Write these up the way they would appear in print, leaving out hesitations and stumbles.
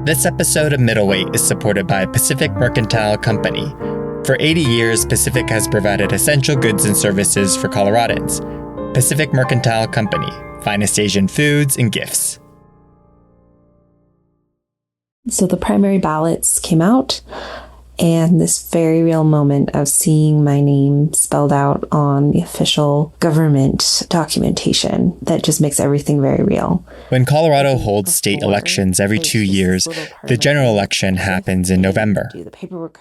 This episode of Middleweight is supported by Pacific Mercantile Company. For 80 years, Pacific has provided essential goods and services for Coloradans. Pacific Mercantile Company, finest Asian foods and gifts. So the primary ballots came out, and this very real moment of seeing my name spelled out on the official government documentation that just makes everything very real. When Colorado holds state elections every 2 years, the general election happens in November.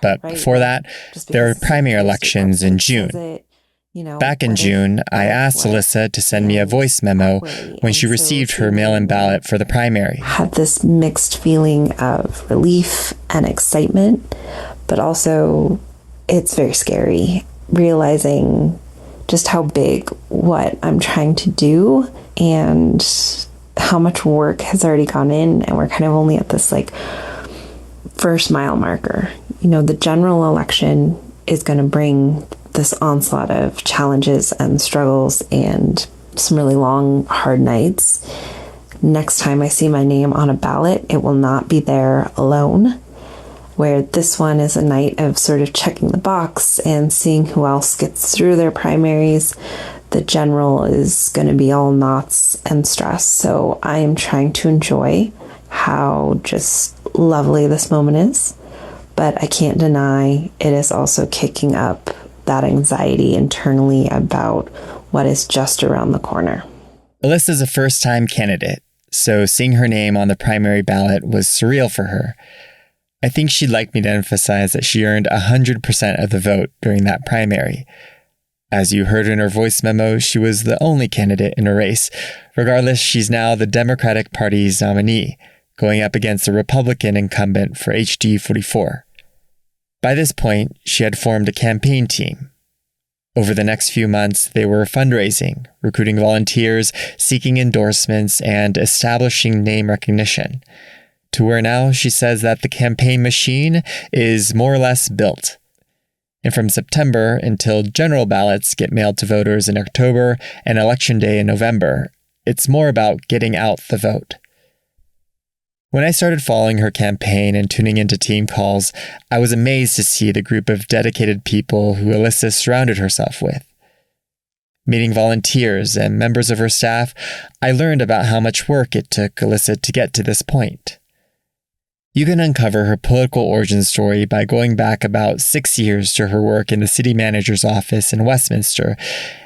But before that, there are primary elections in June. Back in June, I asked Alyssa to send me a voice memo when she received her mail-in ballot for the primary. I had this mixed feeling of relief and excitement, but also it's very scary, realizing just how big what I'm trying to do and how much work has already gone in, and we're kind of only at this first mile marker. The general election is going to bring this onslaught of challenges and struggles and some really long, hard nights. Next time I see my name on a ballot, it will not be there alone. Where this one is a night of sort of checking the box and seeing who else gets through their primaries. The general is going to be all knots and stress. So I am trying to enjoy how just lovely this moment is. But I can't deny it is also kicking up that anxiety internally about what is just around the corner. Alyssa's a first-time candidate, so seeing her name on the primary ballot was surreal for her. I think she'd like me to emphasize that she earned 100% of the vote during that primary. As you heard in her voice memo, she was the only candidate in a race. Regardless, she's now the Democratic Party's nominee, going up against a Republican incumbent for HD 44. By this point, she had formed a campaign team. Over the next few months, they were fundraising, recruiting volunteers, seeking endorsements, and establishing name recognition. To where now she says that the campaign machine is more or less built. And from September until general ballots get mailed to voters in October and Election Day in November, it's more about getting out the vote. When I started following her campaign and tuning into team calls, I was amazed to see the group of dedicated people who Alyssa surrounded herself with. Meeting volunteers and members of her staff, I learned about how much work it took Alyssa to get to this point. You can uncover her political origin story by going back about 6 years to her work in the city manager's office in Westminster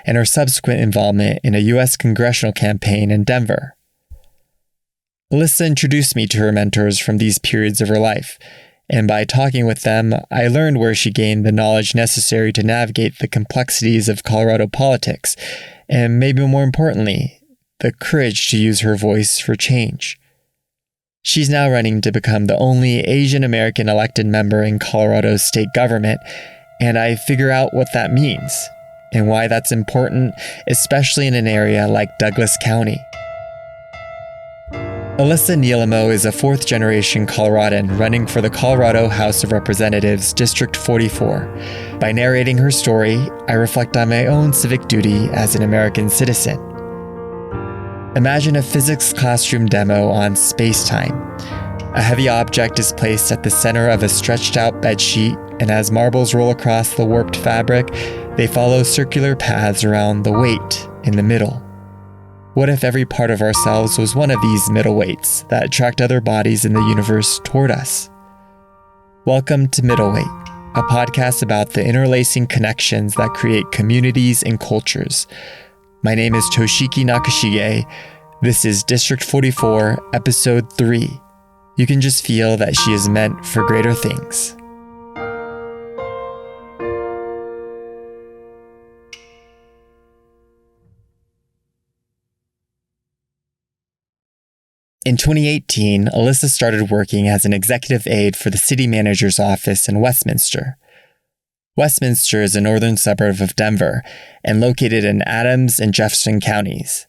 and her subsequent involvement in a U.S. congressional campaign in Denver. Alyssa introduced me to her mentors from these periods of her life, and by talking with them, I learned where she gained the knowledge necessary to navigate the complexities of Colorado politics, and maybe more importantly, the courage to use her voice for change. She's now running to become the only Asian American elected member in Colorado's state government, and I figure out what that means, and why that's important, especially in an area like Douglas County. Alyssa Nilemo is a fourth-generation Coloradan running for the Colorado House of Representatives, District 44. By narrating her story, I reflect on my own civic duty as an American citizen. Imagine a physics classroom demo on space-time. A heavy object is placed at the center of a stretched-out bedsheet, and as marbles roll across the warped fabric, they follow circular paths around the weight in the middle. What if every part of ourselves was one of these middleweights that attract other bodies in the universe toward us? Welcome to Middleweight, a podcast about the interlacing connections that create communities and cultures. My name is Toshiki Nakashige. This is District 44, Episode 3. You can just feel that she is meant for greater things. In 2018, Alyssa started working as an executive aide for the city manager's office in Westminster. Westminster is a northern suburb of Denver and located in Adams and Jefferson counties.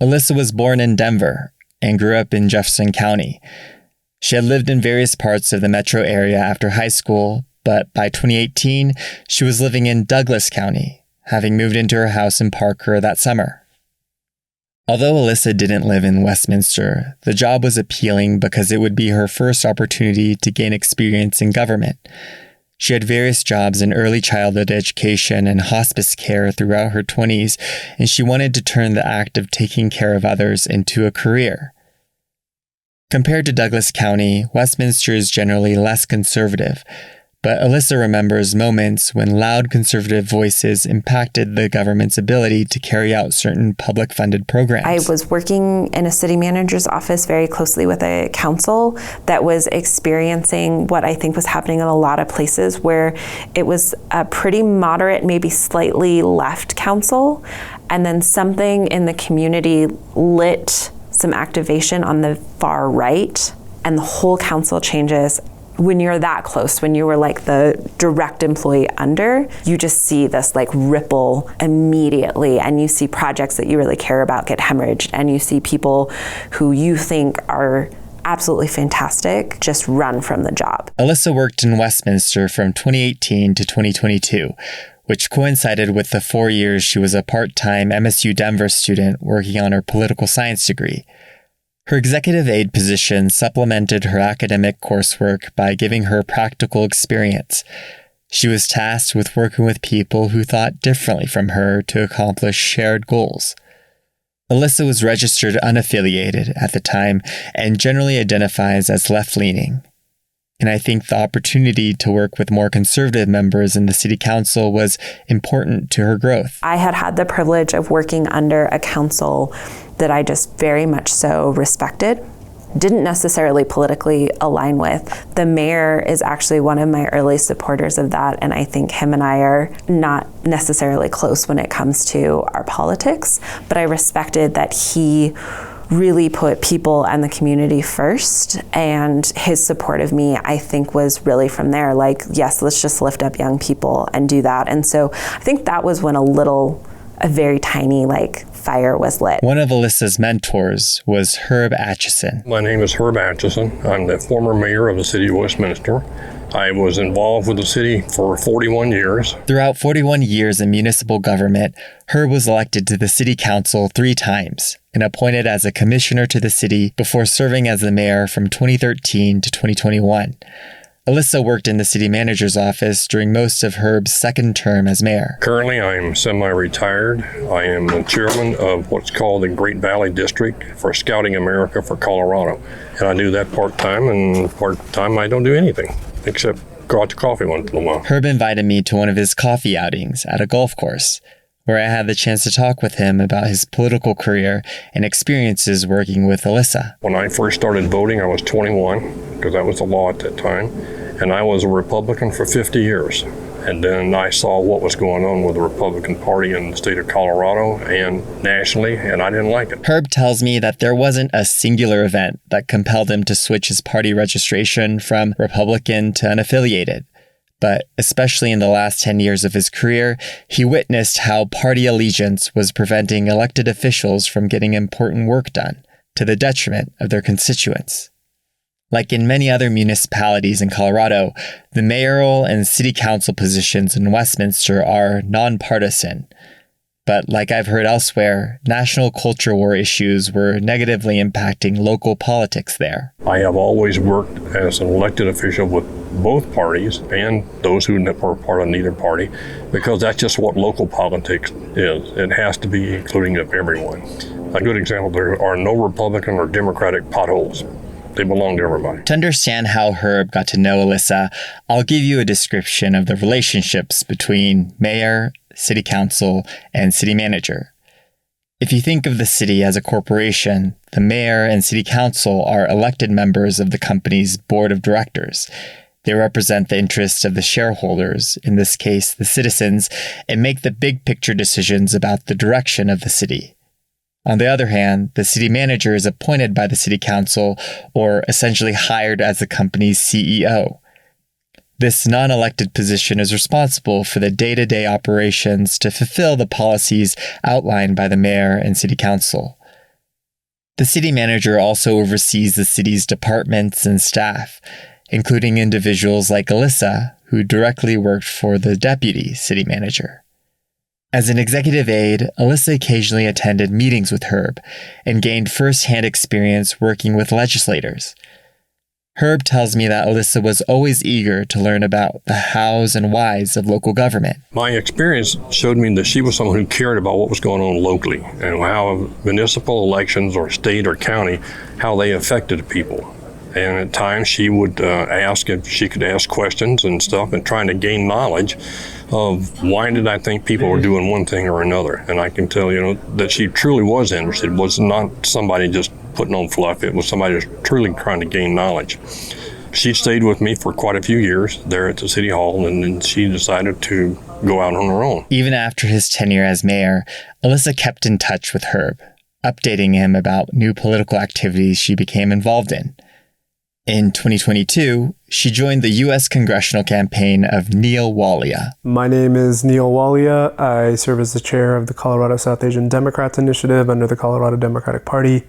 Alyssa was born in Denver and grew up in Jefferson County. She had lived in various parts of the metro area after high school, but by 2018, she was living in Douglas County, having moved into her house in Parker that summer. Although Alyssa didn't live in Westminster, the job was appealing because it would be her first opportunity to gain experience in government. She had various jobs in early childhood education and hospice care throughout her 20s, and she wanted to turn the act of taking care of others into a career. Compared to Douglas County, Westminster is generally less conservative, but Alyssa remembers moments when loud conservative voices impacted the government's ability to carry out certain public-funded programs. I was working in a city manager's office very closely with a council that was experiencing what I think was happening in a lot of places, where it was a pretty moderate, maybe slightly left council, and then something in the community lit some activation on the far right, and the whole council changes. When you're that close, when you were like the direct employee under, you just see this like ripple immediately, and you see projects that you really care about get hemorrhaged, and you see people who you think are absolutely fantastic just run from the job. Alyssa worked in Westminster from 2018 to 2022, which coincided with the 4 years she was a part-time MSU Denver student working on her political science degree. Her executive aide position supplemented her academic coursework by giving her practical experience. She was tasked with working with people who thought differently from her to accomplish shared goals. Alyssa was registered unaffiliated at the time and generally identifies as left-leaning. And I think the opportunity to work with more conservative members in the city council was important to her growth. I had had the privilege of working under a council that I just very much so respected, didn't necessarily politically align with. The mayor is actually one of my early supporters of that, and I think him and I are not necessarily close when it comes to our politics, but I respected that he really put people and the community first, and his support of me, I think, was really from there. Like, yes, let's just lift up young people and do that. And so I think that was when a very tiny fire was lit. One of Alyssa's mentors was Herb Atchison. My name is Herb Atchison. I'm the former mayor of the city of Westminster. I was involved with the city for 41 years. Throughout 41 years in municipal government, Herb was elected to the city council 3 times and appointed as a commissioner to the city before serving as the mayor from 2013 to 2021. Alyssa worked in the city manager's office during most of Herb's second term as mayor. Currently, I am semi-retired. I am the chairman of what's called the Great Valley District for Scouting America for Colorado. And I do that part-time, and part-time I don't do anything except go out to coffee once in a while. Herb invited me to one of his coffee outings at a golf course, where I had the chance to talk with him about his political career and experiences working with Alyssa. When I first started voting, I was 21, because that was the law at that time, and I was a Republican for 50 years. And then I saw what was going on with the Republican Party in the state of Colorado and nationally, and I didn't like it. Herb tells me that there wasn't a singular event that compelled him to switch his party registration from Republican to unaffiliated. But especially in the last 10 years of his career, he witnessed how party allegiance was preventing elected officials from getting important work done, to the detriment of their constituents. Like in many other municipalities in Colorado, the mayoral and city council positions in Westminster are nonpartisan. But like I've heard elsewhere, national culture war issues were negatively impacting local politics there. I have always worked as an elected official with both parties and those who were part of neither party, because that's just what local politics is. It has to be including of everyone. A good example, there are no Republican or Democratic potholes. They belong to everybody. To understand how Herb got to know Alyssa, I'll give you a description of the relationships between mayor, city council, and city manager. If you think of the city as a corporation, the mayor and city council are elected members of the company's board of directors. They represent the interests of the shareholders, in this case the citizens, and make the big picture decisions about the direction of the city. On the other hand, the city manager is appointed by the city council, or essentially hired as the company's CEO. This non-elected position is responsible for the day-to-day operations to fulfill the policies outlined by the mayor and city council. The city manager also oversees the city's departments and staff, including individuals like Alyssa, who directly worked for the deputy city manager. As an executive aide, Alyssa occasionally attended meetings with Herb and gained first-hand experience working with legislators. Herb tells me that Alyssa was always eager to learn about the hows and whys of local government. My experience showed me that she was someone who cared about what was going on locally and how municipal elections or state or county, how they affected people. And at times she would ask if she could ask questions and stuff and trying to gain knowledge of why did I think people were doing one thing or another. And I can tell, that she truly was interested. It was not somebody just putting on fluff. It was somebody just truly trying to gain knowledge. She stayed with me for quite a few years there at the city hall, and then she decided to go out on her own. Even after his tenure as mayor, Alyssa kept in touch with Herb, updating him about new political activities she became involved in. In 2022, she joined the U.S. congressional campaign of Neil Walia. My name is Neil Walia. I serve as the chair of the Colorado South Asian Democrats Initiative under the Colorado Democratic Party.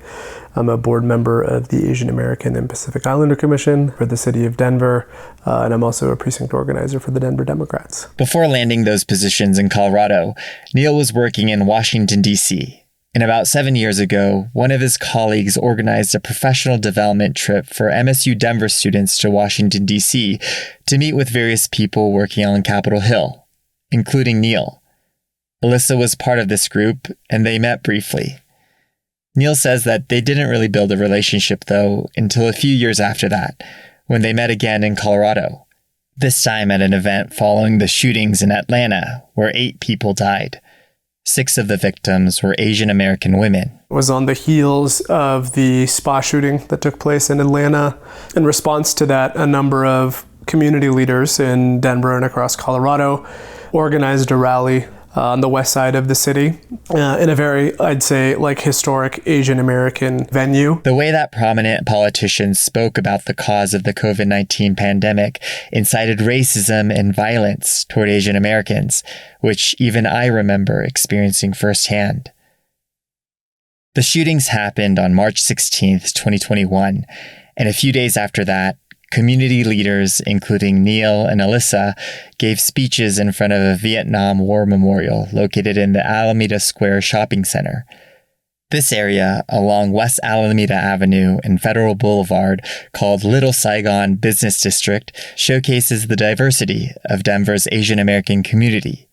I'm a board member of the Asian American and Pacific Islander Commission for the city of Denver, and I'm also a precinct organizer for the Denver Democrats. Before landing those positions in Colorado, Neil was working in Washington, D.C., and about 7 years ago, one of his colleagues organized a professional development trip for MSU Denver students to Washington, D.C. to meet with various people working on Capitol Hill, including Neil. Alyssa was part of this group, and they met briefly. Neil says that they didn't really build a relationship, though, until a few years after that, when they met again in Colorado, this time at an event following the shootings in Atlanta, where 8 people died. 6 of the victims were Asian American women. It was on the heels of the spa shooting that took place in Atlanta. In response to that, a number of community leaders in Denver and across Colorado organized a rally on the west side of the city in a very, I'd say, historic Asian American venue. The way that prominent politicians spoke about the cause of the COVID-19 pandemic incited racism and violence toward Asian Americans, which even I remember experiencing firsthand. The shootings happened on March 16th, 2021, and a few days after that, community leaders, including Neil and Alyssa, gave speeches in front of a Vietnam War memorial located in the Alameda Square shopping center. This area, along West Alameda Avenue and Federal Boulevard, called Little Saigon Business District, showcases the diversity of Denver's Asian American community.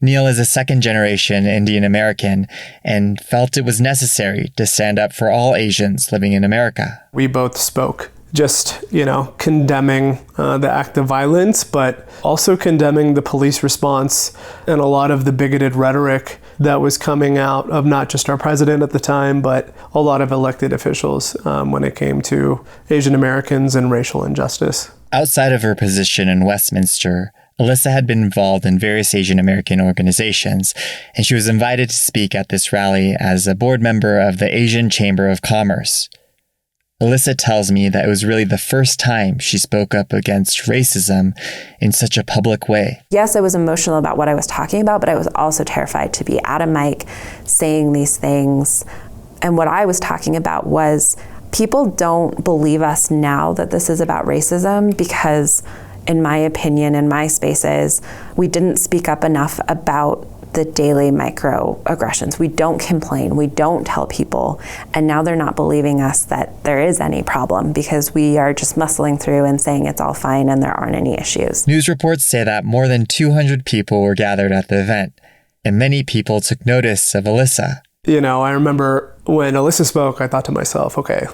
Neil is a second-generation Indian American and felt it was necessary to stand up for all Asians living in America. We both spoke just, condemning the act of violence, but also condemning the police response and a lot of the bigoted rhetoric that was coming out of not just our president at the time, but a lot of elected officials when it came to Asian Americans and racial injustice. Outside of her position in Westminster, Alyssa had been involved in various Asian American organizations, and she was invited to speak at this rally as a board member of the Asian Chamber of Commerce. Alyssa tells me that it was really the first time she spoke up against racism in such a public way. Yes, I was emotional about what I was talking about, but I was also terrified to be at a mic saying these things. And what I was talking about was people don't believe us now that this is about racism because, in my opinion, in my spaces, we didn't speak up enough about the daily microaggressions. We don't complain, we don't tell people, and now they're not believing us that there is any problem because we are just muscling through and saying it's all fine and there aren't any issues. News reports say that more than 200 people were gathered at the event, and many people took notice of Alyssa. I remember when Alyssa spoke, I thought to myself, okay,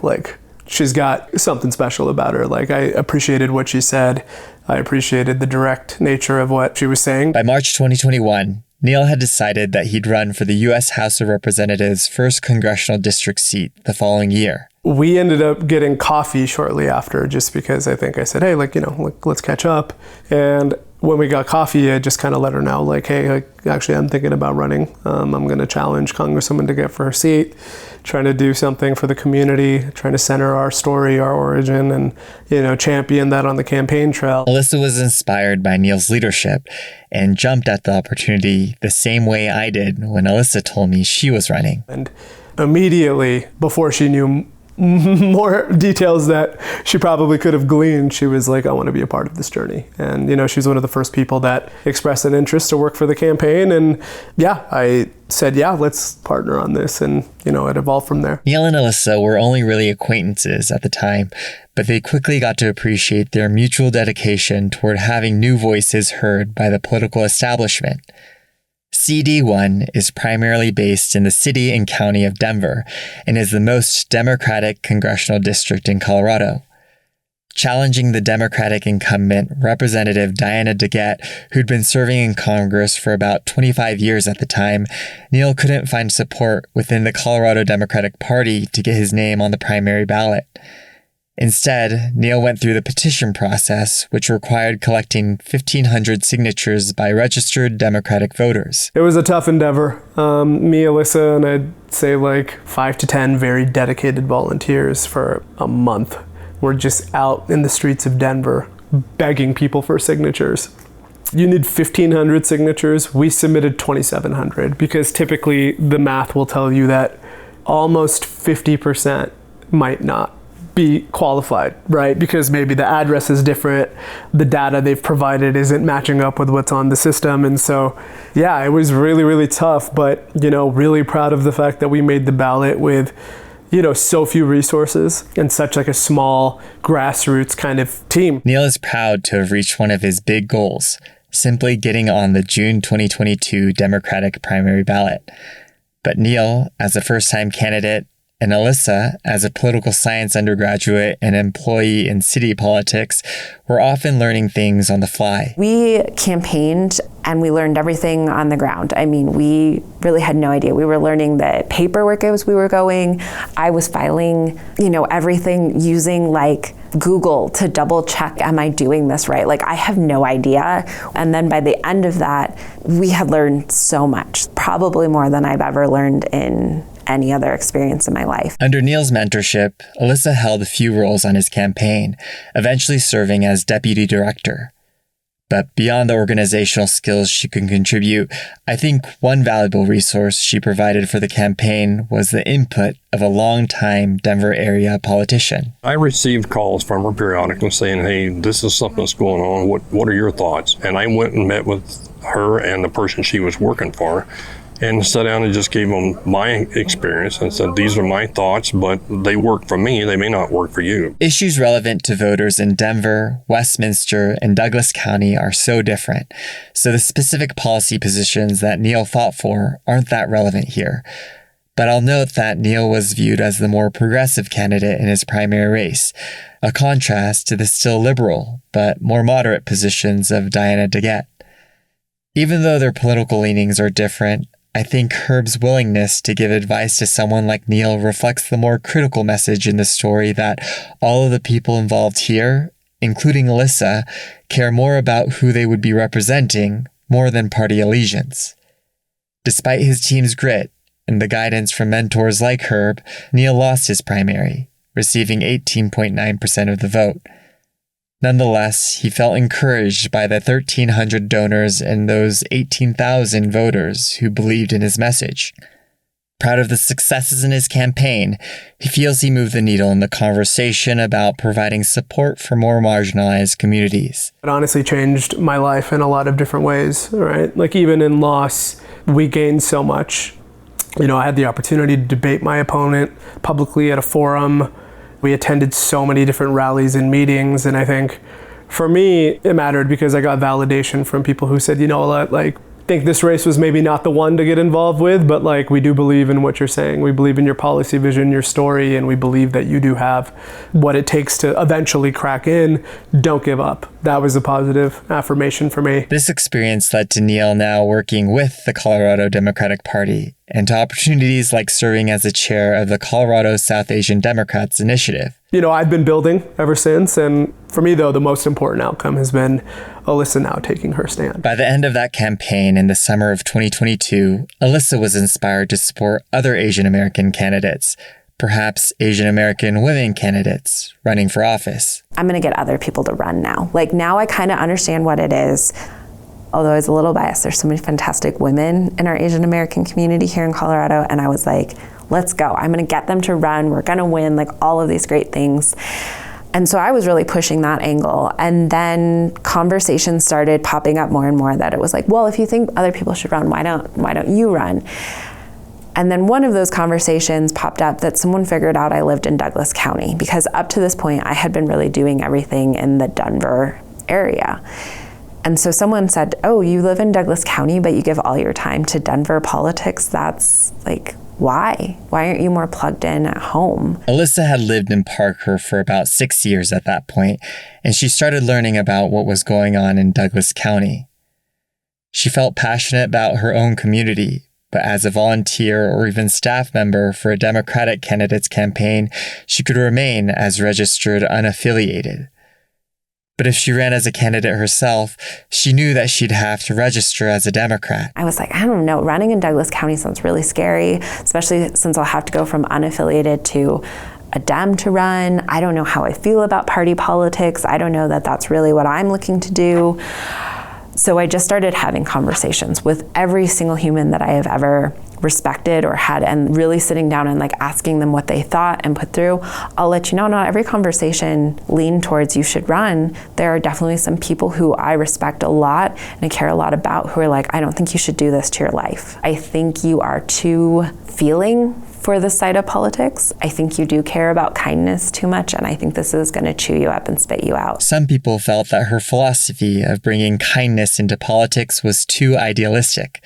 she's got something special about her. I appreciated what she said. I appreciated the direct nature of what she was saying. By March 2021, Neil had decided that he'd run for the U.S. House of Representatives' 1st congressional district seat the following year. We ended up getting coffee shortly after just because I think I said, hey, let's catch up. And when we got coffee, I just kind of let her know, hey, actually, I'm thinking about running. I'm going to challenge Congresswoman to get for her seat, trying to do something for the community, trying to center our story, our origin, and, champion that on the campaign trail. Alyssa was inspired by Neil's leadership and jumped at the opportunity the same way I did when Alyssa told me she was running. And immediately, before she knew more details that she probably could have gleaned, she was like, I want to be a part of this journey. And, she's one of the first people that expressed an interest to work for the campaign. And yeah, I said, yeah, let's partner on this. And, it evolved from there. Neil and Alyssa were only really acquaintances at the time, but they quickly got to appreciate their mutual dedication toward having new voices heard by the political establishment. CD1 is primarily based in the city and county of Denver and is the most Democratic congressional district in Colorado. Challenging the Democratic incumbent, Representative Diana DeGette, who'd been serving in Congress for about 25 years at the time, Neil couldn't find support within the Colorado Democratic Party to get his name on the primary ballot. Instead, Neil went through the petition process, which required collecting 1,500 signatures by registered Democratic voters. It was a tough endeavor. Me, Alyssa, and I'd say like 5 to 10 very dedicated volunteers for a month were just out in the streets of Denver begging people for signatures. You need 1,500 signatures. We submitted 2,700 because typically the math will tell you that almost 50% might not be qualified, right? Because maybe the address is different, the data they've provided isn't matching up with what's on the system. And so, yeah, it was really, really tough, but, really proud of the fact that we made the ballot with, so few resources and such like a small grassroots kind of team. Neil is proud to have reached one of his big goals, simply getting on the June 2022 Democratic primary ballot. But Neil, as a first-time candidate, and Alyssa, as a political science undergraduate and employee in city politics, were often learning things on the fly. We campaigned and we learned everything on the ground. I mean, we really had no idea. We were learning the paperwork as we were going. I was filing, everything using like Google to double check, am I doing this right? Like, I have no idea. And then by the end of that, we had learned so much, probably more than I've ever learned in any other experience in my life. Under Neil's mentorship, Alyssa held a few roles on his campaign, eventually serving as deputy director. But beyond the organizational skills she could contribute, I think one valuable resource she provided for the campaign was the input of a longtime Denver area politician. I received calls from her periodically saying, hey, this is something that's going on. What are your thoughts? And I went and met with her and the person she was working for, and sat down and just gave them my experience and said, these are my thoughts, but they work for me. They may not work for you. Issues relevant to voters in Denver, Westminster, and Douglas County are so different, so the specific policy positions that Neil fought for aren't that relevant here. But I'll note that Neil was viewed as the more progressive candidate in his primary race, a contrast to the still liberal, but more moderate positions of Diana DeGette. Even though their political leanings are different, I think Herb's willingness to give advice to someone like Neil reflects the more critical message in the story that all of the people involved here, including Alyssa, care more about who they would be representing more than party allegiance. Despite his team's grit and the guidance from mentors like Herb, Neil lost his primary, receiving 18.9% of the vote. Nonetheless, he felt encouraged by the 1,300 donors and those 18,000 voters who believed in his message. Proud of the successes in his campaign, he feels he moved the needle in the conversation about providing support for more marginalized communities. It honestly changed my life in a lot of different ways, right? Like even in loss, we gained so much. I had the opportunity to debate my opponent publicly at a forum. We attended so many different rallies and meetings, and I think for me, it mattered because I got validation from people who said, I think this race was maybe not the one to get involved with, but we do believe in what you're saying. We believe in your policy vision, your story, and we believe that you do have what it takes to eventually crack in. Don't give up. That was a positive affirmation for me. This experience led to Neil now working with the Colorado Democratic Party and to opportunities like serving as the chair of the Colorado South Asian Democrats Initiative. I've been building ever since, and for me, though, the most important outcome has been Alyssa now taking her stand. By the end of that campaign in the summer of 2022, Alyssa was inspired to support other Asian American candidates, perhaps Asian American women candidates running for office. I'm going to get other people to run now. Now I kind of understand what it is. although I was a little biased, there's so many fantastic women in our Asian American community here in Colorado. And I was like, let's go. I'm going to get them to run. We're going to win, like all of these great things. And so I was really pushing that angle. And then conversations started popping up more and more that it was like, well, if you think other people should run, why don't you run? And then one of those conversations popped up that someone figured out I lived in Douglas County, because up to this point I had been really doing everything in the Denver area. And so someone said, oh, you live in Douglas County, but you give all your time to Denver politics? That's like, why? Why aren't you more plugged in at home? Alyssa had lived in Parker for about 6 years at that point, and she started learning about what was going on in Douglas County. She felt passionate about her own community, but as a volunteer or even staff member for a Democratic candidate's campaign, she could remain as registered unaffiliated. But if she ran as a candidate herself, she knew that she'd have to register as a Democrat. I was like, I don't know, running in Douglas County sounds really scary, especially since I'll have to go from unaffiliated to a Dem to run. I don't know how I feel about party politics. I don't know that that's really what I'm looking to do. So I just started having conversations with every single human that I have ever respected or had, and really sitting down and like asking them what they thought and put through. I'll let you know, not every conversation leaned towards you should run. There are definitely some people who I respect a lot and I care a lot about who are like, I don't think you should do this to your life. I think you are too feeling for this side of politics. I think you do care about kindness too much, and I think this is going to chew you up and spit you out. Some people felt that her philosophy of bringing kindness into politics was too idealistic.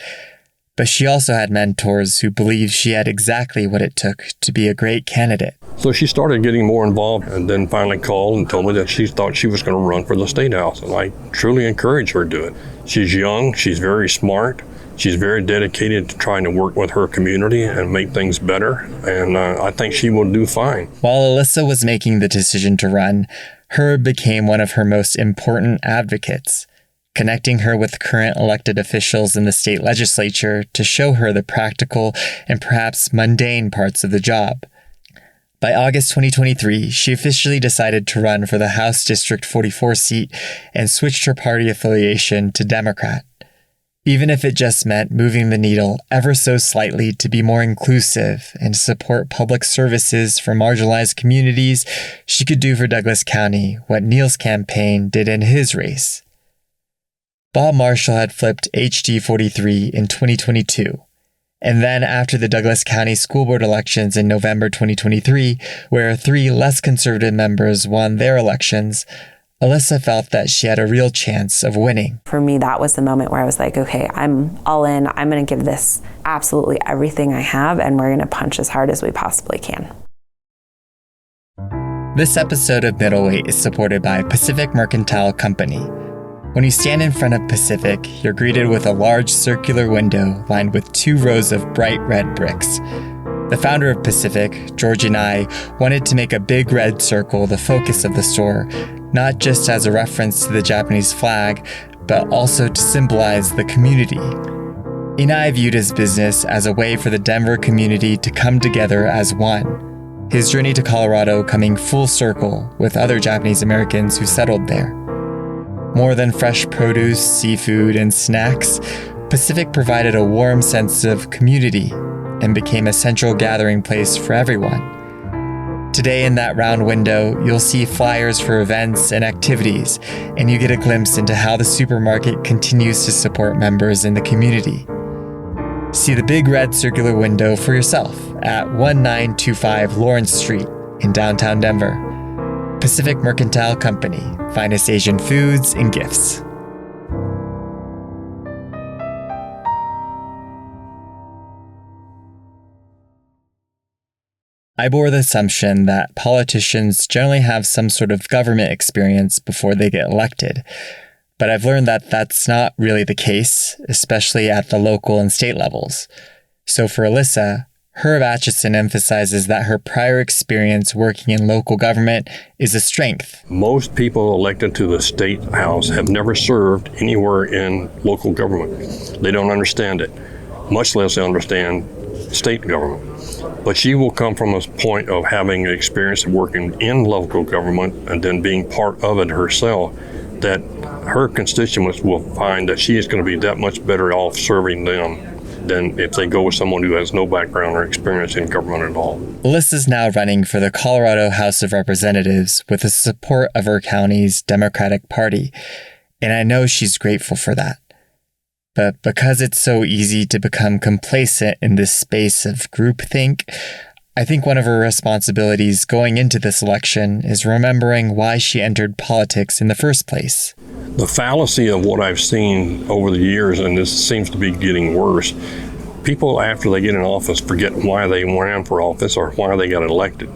But she also had mentors who believed she had exactly what it took to be a great candidate. So she started getting more involved, and then finally called and told me that she thought she was going to run for the State House. And I truly encouraged her to do it. She's young, she's very smart, she's very dedicated to trying to work with her community and make things better. And I think she will do fine. While Alyssa was making the decision to run, Herb became one of her most important advocates, connecting her with current elected officials in the state legislature to show her the practical and perhaps mundane parts of the job. By August 2023, she officially decided to run for the House District 44 seat and switched her party affiliation to Democrat. Even if it just meant moving the needle ever so slightly to be more inclusive and support public services for marginalized communities, she could do for Douglas County what Neil's campaign did in his race. Bob Marshall had flipped HD 43 in 2022. And then after the Douglas County School Board elections in November 2023, where 3 less conservative members won their elections, Alyssa felt that she had a real chance of winning. For me, that was the moment where I was like, okay, I'm all in. I'm going to give this absolutely everything I have, and we're going to punch as hard as we possibly can. This episode of Middleweight is supported by Pacific Mercantile Company. When you stand in front of Pacific, you're greeted with a large circular window lined with 2 rows of bright red bricks. The founder of Pacific, George and I, wanted to make a big red circle the focus of the store, not just as a reference to the Japanese flag, but also to symbolize the community. Inai viewed his business as a way for the Denver community to come together as one, his journey to Colorado coming full circle with other Japanese Americans who settled there. More than fresh produce, seafood, and snacks, Pacific provided a warm sense of community and became a central gathering place for everyone. Today in that round window, you'll see flyers for events and activities, and you get a glimpse into how the supermarket continues to support members in the community. See the big red circular window for yourself at 1925 Lawrence Street in downtown Denver. Pacific Mercantile Company, finest Asian foods and gifts. I bore the assumption that politicians generally have some sort of government experience before they get elected, but I've learned that that's not really the case, especially at the local and state levels. So for Alyssa, Herb Atchison emphasizes that her prior experience working in local government is a strength. Most people elected to the state house have never served anywhere in local government. They don't understand it, much less they understand state government. But she will come from a point of having experience of working in local government and then being part of it herself, that her constituents will find that she is going to be that much better off serving them than if they go with someone who has no background or experience in government at all. Alyssa's now running for the Colorado House of Representatives with the support of her county's Democratic Party, and I know she's grateful for that. But because it's so easy to become complacent in this space of groupthink, I think one of her responsibilities going into this election is remembering why she entered politics in the first place. The fallacy of what I've seen over the years, and this seems to be getting worse, people after they get in office forget why they ran for office or why they got elected.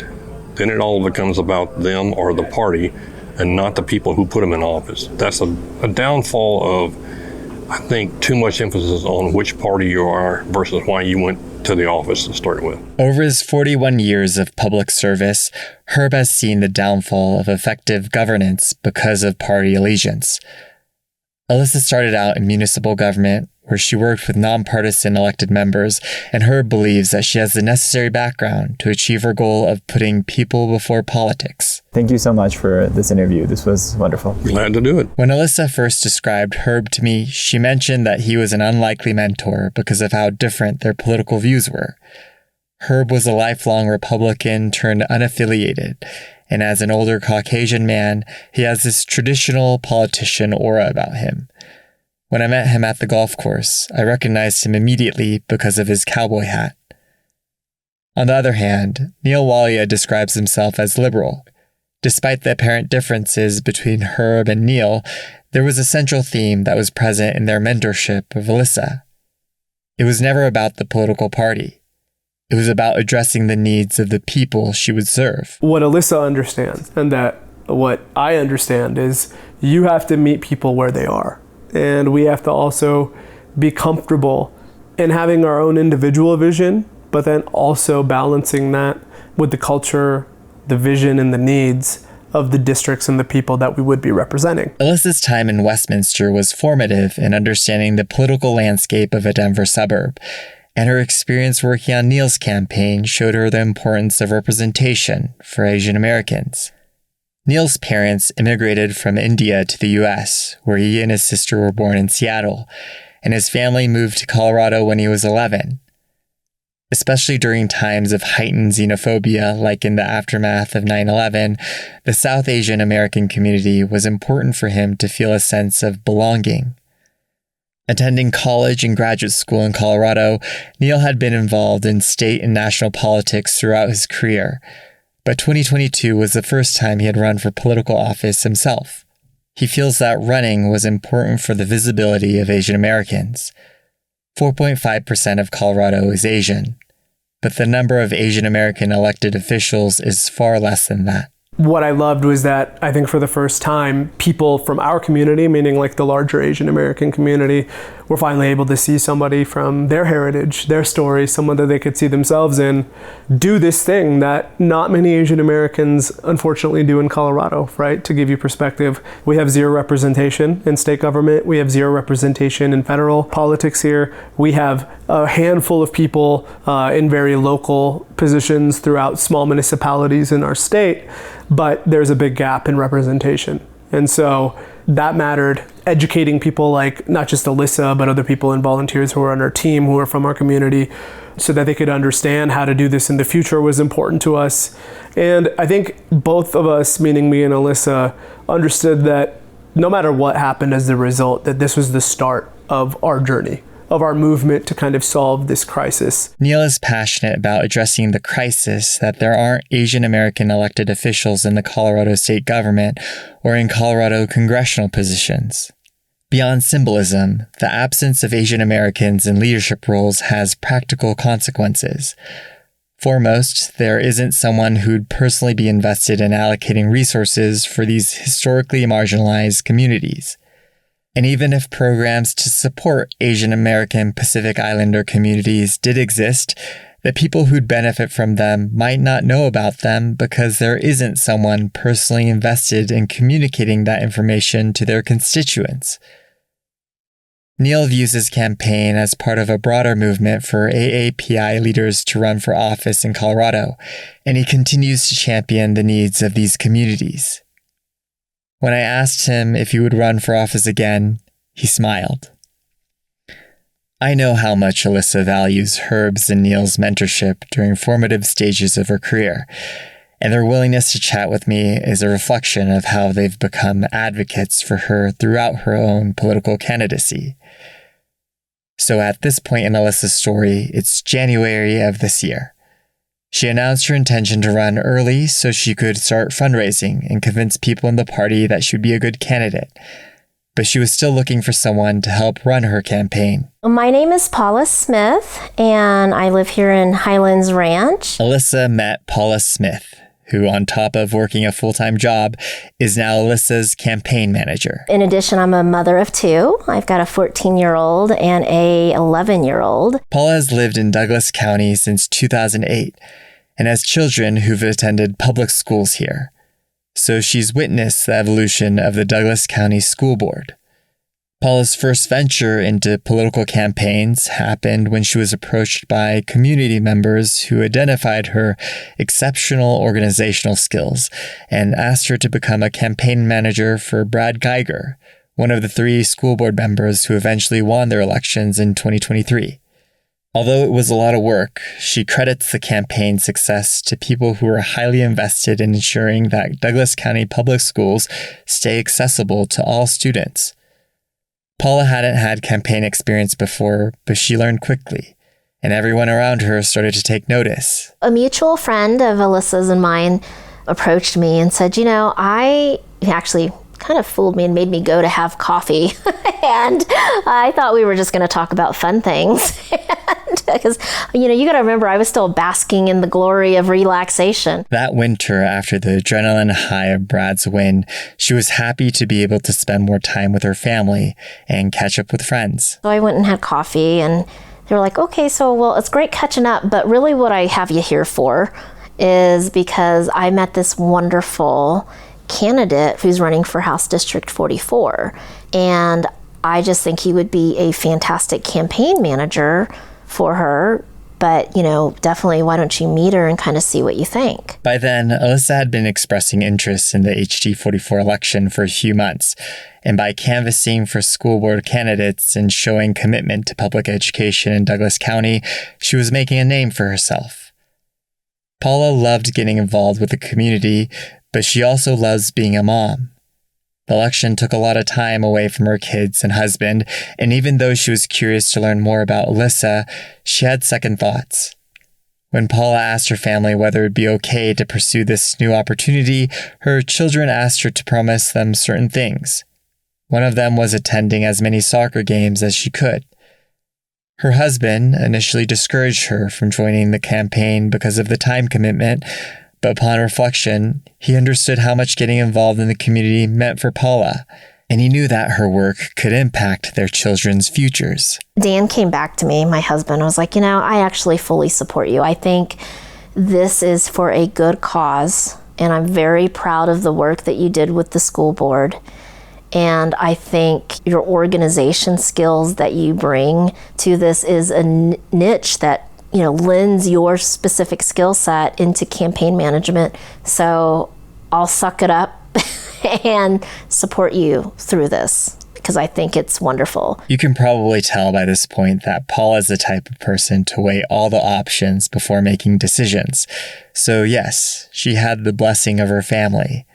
Then it all becomes about them or the party and not the people who put them in office. That's a downfall of, I think, too much emphasis on which party you are versus why you went to the office to start with. Over his 41 years of public service, Herb has seen the downfall of effective governance because of party allegiance. Alyssa started out in municipal government, where she worked with nonpartisan elected members, and Herb believes that she has the necessary background to achieve her goal of putting people before politics. Thank you so much for this interview. This was wonderful. Glad to do it. When Alyssa first described Herb to me, she mentioned that he was an unlikely mentor because of how different their political views were. Herb was a lifelong Republican turned unaffiliated, and as an older Caucasian man, he has this traditional politician aura about him. When I met him at the golf course, I recognized him immediately because of his cowboy hat. On the other hand, Neil Walia describes himself as liberal. Despite the apparent differences between Herb and Neil, there was a central theme that was present in their mentorship of Alyssa. It was never about the political party. It was about addressing the needs of the people she would serve. What Alyssa understands, and that what I understand, is you have to meet people where they are. And we have to also be comfortable in having our own individual vision, but then also balancing that with the culture, the vision, and the needs of the districts and the people that we would be representing. Alyssa's time in Westminster was formative in understanding the political landscape of a Denver suburb, and her experience working on Neil's campaign showed her the importance of representation for Asian Americans. Neil's parents immigrated from India to the U.S., where he and his sister were born in Seattle, and his family moved to Colorado when he was 11. Especially during times of heightened xenophobia, like in the aftermath of 9/11, the South Asian American community was important for him to feel a sense of belonging. Attending college and graduate school in Colorado, Neil had been involved in state and national politics throughout his career, but 2022 was the first time he had run for political office himself. He feels that running was important for the visibility of Asian Americans. 4.5% of Colorado is Asian, but the number of Asian American elected officials is far less than that. What I loved was that I think for the first time, people from our community, meaning like the larger Asian American community, were finally able to see somebody from their heritage, their story, someone that they could see themselves in, do this thing that not many Asian Americans unfortunately do in Colorado, right? To give you perspective, we have zero representation in state government. We have zero representation in federal politics here. We have a handful of people in very local positions throughout small municipalities in our state, but there's a big gap in representation. And so that mattered. Educating people like not just Alyssa, but other people and volunteers who are on our team who are from our community so that they could understand how to do this in the future was important to us. And I think both of us, meaning me and Alyssa, understood that no matter what happened as the result, that this was the start of our journey, of our movement to kind of solve this crisis. Neil is passionate about addressing the crisis that there aren't Asian American elected officials in the Colorado state government or in Colorado congressional positions. Beyond symbolism, the absence of Asian Americans in leadership roles has practical consequences. Foremost, there isn't someone who'd personally be invested in allocating resources for these historically marginalized communities. And even if programs to support Asian American Pacific Islander communities did exist, the people who'd benefit from them might not know about them because there isn't someone personally invested in communicating that information to their constituents. Neil views his campaign as part of a broader movement for AAPI leaders to run for office in Colorado, and he continues to champion the needs of these communities. When I asked him if he would run for office again, he smiled. I know how much Alyssa values Herb's and Neil's mentorship during formative stages of her career, and their willingness to chat with me is a reflection of how they've become advocates for her throughout her own political candidacy. So at this point in Alyssa's story, it's January of this year. She announced her intention to run early so she could start fundraising and convince people in the party that she would be a good candidate. But she was still looking for someone to help run her campaign. My name is Paula Smith, and I live here in Highlands Ranch. Alyssa met Paula Smith, who, on top of working a full-time job, is now Alyssa's campaign manager. In addition, I'm a mother of two. I've got a 14-year-old and a 11-year-old. Paula has lived in Douglas County since 2008 and has children who've attended public schools here. So she's witnessed the evolution of the Douglas County School Board. Paula's first venture into political campaigns happened when she was approached by community members who identified her exceptional organizational skills and asked her to become a campaign manager for Brad Geiger, one of the 3 school board members who eventually won their elections in 2023. Although it was a lot of work, she credits the campaign's success to people who are highly invested in ensuring that Douglas County public schools stay accessible to all students. Paula hadn't had campaign experience before, but she learned quickly, and everyone around her started to take notice. A mutual friend of Alyssa's and mine approached me and said, I actually kind of fooled me and made me go to have coffee. And I thought we were just going to talk about fun things. Because, you got to remember, I was still basking in the glory of relaxation. That winter, after the adrenaline high of Brad's win, she was happy to be able to spend more time with her family and catch up with friends. So I went and had coffee, and they were like, okay, so, it's great catching up, but really what I have you here for is because I met this wonderful candidate who's running for House District 44. And I just think he would be a fantastic campaign manager for her. But, definitely why don't you meet her and kind of see what you think? By then, Alyssa had been expressing interest in the HD 44 election for a few months. And by canvassing for school board candidates and showing commitment to public education in Douglas County, she was making a name for herself. Paula loved getting involved with the community, but she also loves being a mom. The election took a lot of time away from her kids and husband, and even though she was curious to learn more about Alyssa, she had second thoughts. When Paula asked her family whether it would be okay to pursue this new opportunity, her children asked her to promise them certain things. One of them was attending as many soccer games as she could. Her husband initially discouraged her from joining the campaign because of the time commitment, but upon reflection, he understood how much getting involved in the community meant for Paula, and he knew that her work could impact their children's futures. Dan came back to me, my husband, was like, I actually fully support you. I think this is for a good cause, and I'm very proud of the work that you did with the school board. And I think your organization skills that you bring to this is a niche that lends your specific skill set into campaign management. So I'll suck it up and support you through this because I think it's wonderful. You can probably tell by this point that Paula is the type of person to weigh all the options before making decisions. So yes, she had the blessing of her family,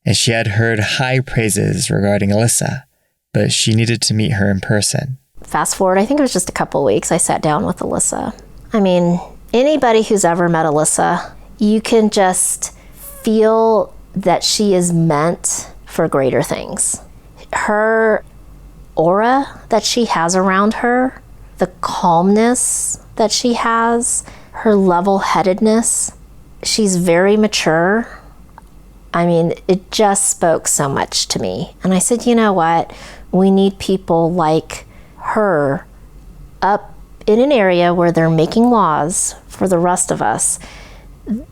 and she had heard high praises regarding Alyssa, but she needed to meet her in person. Fast forward, I think it was just a couple of weeks, I sat down with Alyssa. I mean, anybody who's ever met Alyssa, you can just feel that she is meant for greater things. Her aura that she has around her, the calmness that she has, her level-headedness, she's very mature. I mean, it just spoke so much to me. And I said, you know what? We need people like her up in an area where they're making laws for the rest of us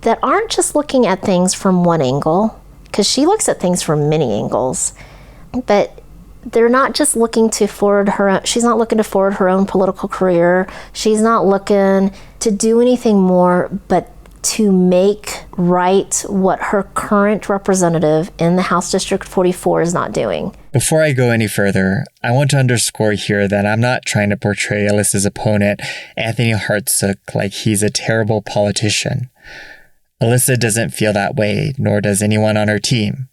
that aren't just looking at things from one angle, because she looks at things from many angles, but they're not just looking to forward her, she's not looking to forward her own political career. She's not looking to do anything more but to make right what her current representative in the House District 44 is not doing. Before I go any further, I want to underscore here that I'm not trying to portray Alyssa's opponent, Anthony Hartsook, like he's a terrible politician. Alyssa doesn't feel that way, nor does anyone on her team.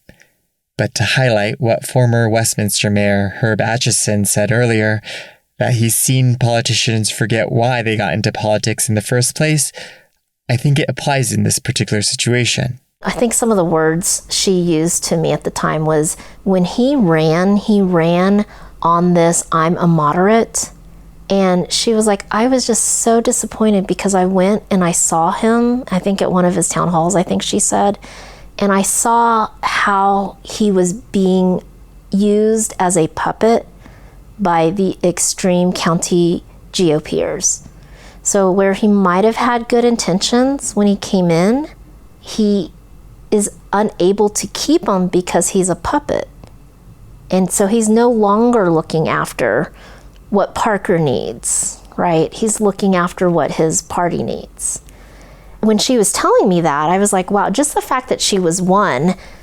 But to highlight what former Westminster Mayor Herb Atchison said earlier, that he's seen politicians forget why they got into politics in the first place, I think it applies in this particular situation. I think some of the words she used to me at the time was, when he ran on this, I'm a moderate. And she was like, I was just so disappointed because I went and I saw him, I think at one of his town halls, I think she said, and I saw how he was being used as a puppet by the extreme county GOPers. So where he might have had good intentions when he came in, he is unable to keep them because he's a puppet. And so he's no longer looking after what Parker needs, right? He's looking after what his party needs. When she was telling me that, I was like, wow, just the fact that she was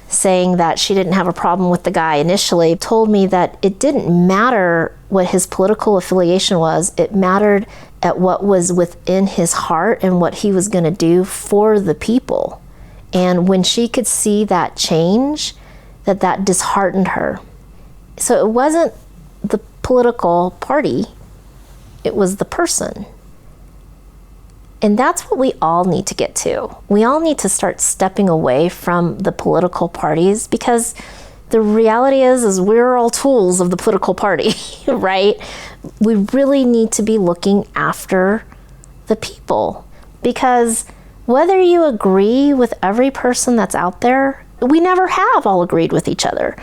saying that she didn't have a problem with the guy initially told me that it didn't matter what his political affiliation was. It mattered at what was within his heart and what he was going to do for the people. And when she could see that change, that disheartened her. So it wasn't the political party, it was the person. And that's what we all need to get to. We all need to start stepping away from the political parties, because the reality is we're all tools of the political party, right? We really need to be looking after the people, because whether you agree with every person that's out there, we never have all agreed with each other.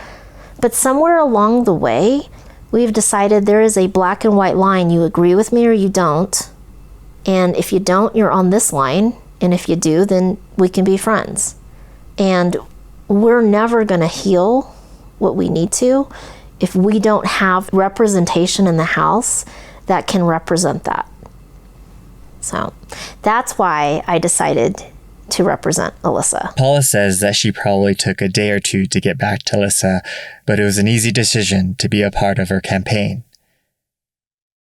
But somewhere along the way, we've decided there is a black and white line. You agree with me or you don't. And if you don't, you're on this line. And if you do, then we can be friends. And we're never going to heal what we need to if we don't have representation in the House that can represent that. So that's why I decided to represent Alyssa. Paula says that she probably took a day or two to get back to Alyssa, but it was an easy decision to be a part of her campaign.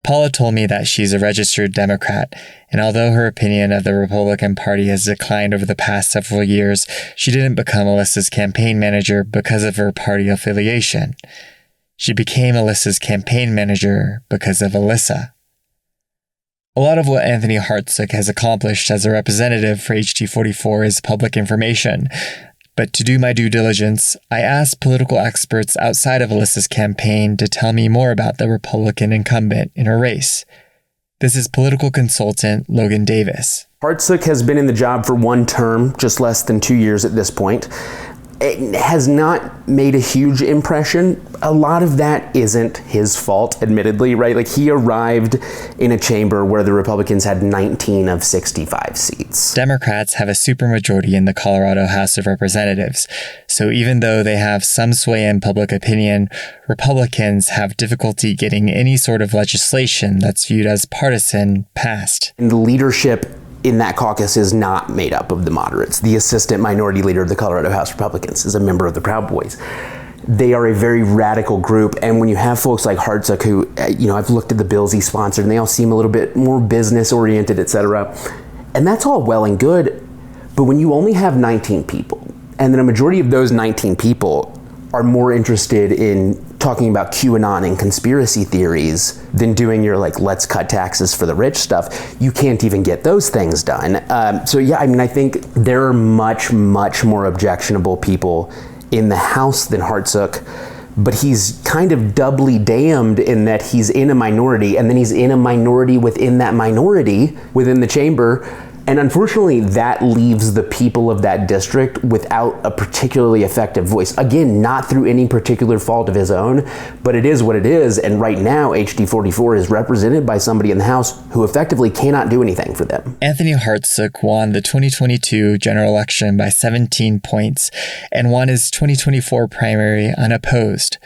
Paula told me that she's a registered Democrat, and although her opinion of the Republican Party has declined over the past several years, she didn't become Alyssa's campaign manager because of her party affiliation. She became Alyssa's campaign manager because of Alyssa. A lot of what Anthony Hartsook has accomplished as a representative for HT44 is public information, but to do my due diligence, I asked political experts outside of Alyssa's campaign to tell me more about the Republican incumbent in her race. This is political consultant Logan Davis. Hartsook has been in the job for one term, just less than 2 years at this point. It has not made a huge impression. A lot of that isn't his fault, admittedly, right? Like, he arrived in a chamber where the Republicans had 19 of 65 seats. Democrats have a supermajority in the Colorado House of Representatives, so even though they have some sway in public opinion, Republicans have difficulty getting any sort of legislation that's viewed as partisan passed. And the leadership in that caucus is not made up of the moderates. The assistant minority leader of the Colorado House Republicans is a member of the Proud Boys. They are a very radical group, and when you have folks like Hartsook, who, I've looked at the bills he sponsored, and they all seem a little bit more business-oriented, etc., and that's all well and good, but when you only have 19 people, and then a majority of those 19 people are more interested in talking about QAnon and conspiracy theories than doing your, let's cut taxes for the rich stuff, you can't even get those things done. I think there are much, much more objectionable people in the House than Hartsook, but he's kind of doubly damned in that he's in a minority, and then he's in a minority within that minority within the chamber. And unfortunately, that leaves the people of that district without a particularly effective voice. Again, not through any particular fault of his own, but it is what it is. And right now, HT44 is represented by somebody in the House who effectively cannot do anything for them. Anthony Hartsook won the 2022 general election by 17 points and won his 2024 primary unopposed.